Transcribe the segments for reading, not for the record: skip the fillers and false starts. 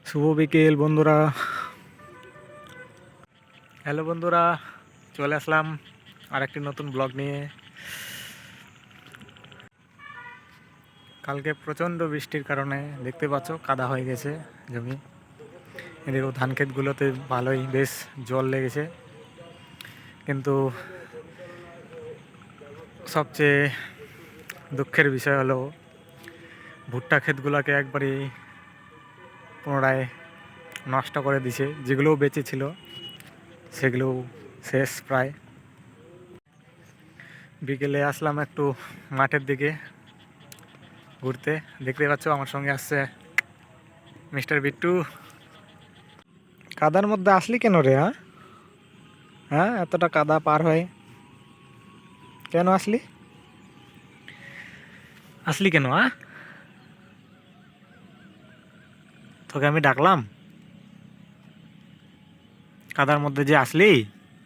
শুভ বিকেল বন্ধুরা। হ্যালো বন্ধুরা, চলে আসলাম আরেকটি নতুন ব্লগ নিয়ে। কালকে প্রচণ্ড বৃষ্টির কারণে দেখতে পাচ্ছ কাদা হয়ে গেছে জমি। এদিকেও ধান ক্ষেতগুলোতে ভালোই বেশ জল লেগেছে, কিন্তু সবচেয়ে দুঃখের বিষয় হলো ভুট্টা ক্ষেতগুলোকে একবারই পুনরায় নষ্ট করে দিছে। যেগুলোও বেঁচে ছিল সেগুলো শেষ প্রায়। বিকেলে আসলাম একটু মাঠের দিকে ঘুরতে। দেখতে পাচ্ছ আমার সঙ্গে আসছে মিস্টার বিট্টু। কাদার মধ্যে আসলি কেন রে? হ্যাঁ, এতটা কাদা পার হয়ে কেন আসলি? আসলি কেন? তোকে আমি ডাকলাম, কাদার মধ্যে যে আসলি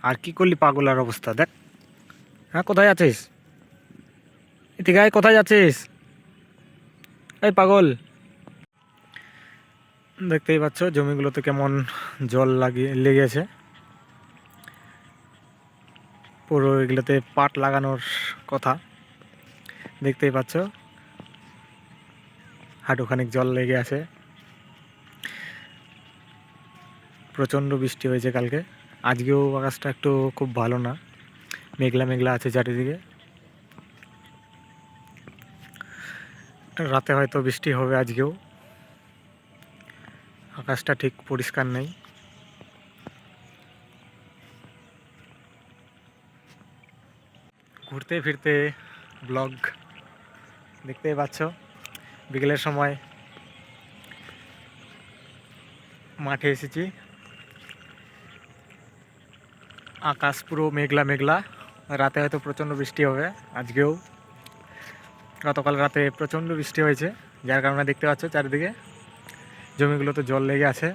আর কি করলি? পাগলার অবস্থা দেখ। হ্যাঁ, কোথায় আছিস? এদিকে আয়, কোথায় যাচ্ছিস? এই পাগল! দেখতেই পাচ্ছ জমিগুলোতে কেমন জল লেগেছে। পুরো এগুলোতে পাট লাগানোর কথা। দেখতেই পাচ্ছ হাঁটুখানিক জল লেগে আছে। প্রচণ্ড বৃষ্টি হয়েছে কালকে। আজকেও আকাশটা একটু খুব ভালো না, মেঘলা মেঘলা আছে চারিদিকে। রাতে হয়তো বৃষ্টি হবে আজকেও। আকাশটা ঠিক পরিষ্কার নেই। ঘুরতে ফিরতে ব্লগ দেখতেই পাচ্ছ। বিকেলের সময় মাঠে এসেছি। আকাশ পুরো মেঘলা মেঘলা। রাতে হয়তো প্রচণ্ড বৃষ্টি হবে আজকেও। গতকাল রাতে প্রচণ্ড বৃষ্টি হয়েছে, যার কারণে দেখতে পাচ্ছ চারিদিকে জমিগুলোতে জল লেগে আছে।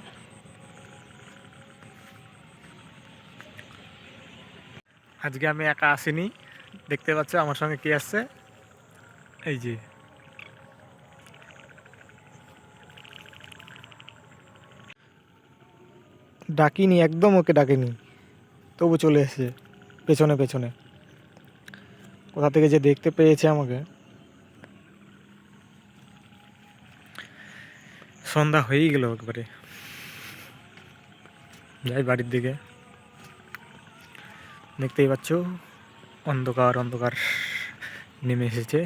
আজকে আমি একা আসিনি, দেখতে পাচ্ছ আমার সঙ্গে কে আসছে। এই যে ডাকিনি, একদম ওকে ডাকিনি, তবু চলে এসেছে পেছনে পেছনে। কোথা থেকে যে দেখতে পেয়েছে আমাকে। সন্ধ্যা হয়েই গেল একবারে। যাই বাড়ির দিকে। দেখতেই পাচ্ছ অন্ধকার অন্ধকার নেমে এসেছে।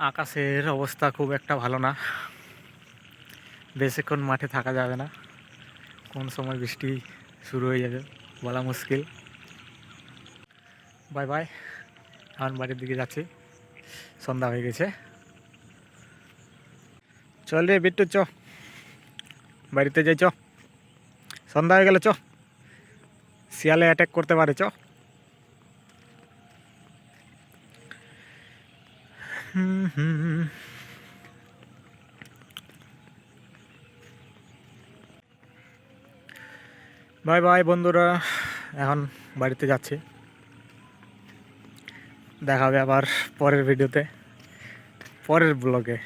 আকাশের অবস্থা খুব একটা ভালো না। বেশিক্ষণ মাঠে থাকা যাবে না, কোন সময় বৃষ্টি শুরু হয়ে যাবে বলা মুশকিল। বাই বাই, এখন বাড়ির দিকে যাচ্ছি, সন্ধ্যা হয়ে গেছে। চল রে বিট্টু, চ বাড়িতে যাই, চ। সন্ধ্যা হয়ে গেলে চ, শিয়ালে অ্যাটাক করতে পারে, চ। বাই বাই বন্ধুরা, এখন বাড়িতে যাচ্ছি। দেখা হবে আবার পরের ভিডিওতে, পরের ব্লগে।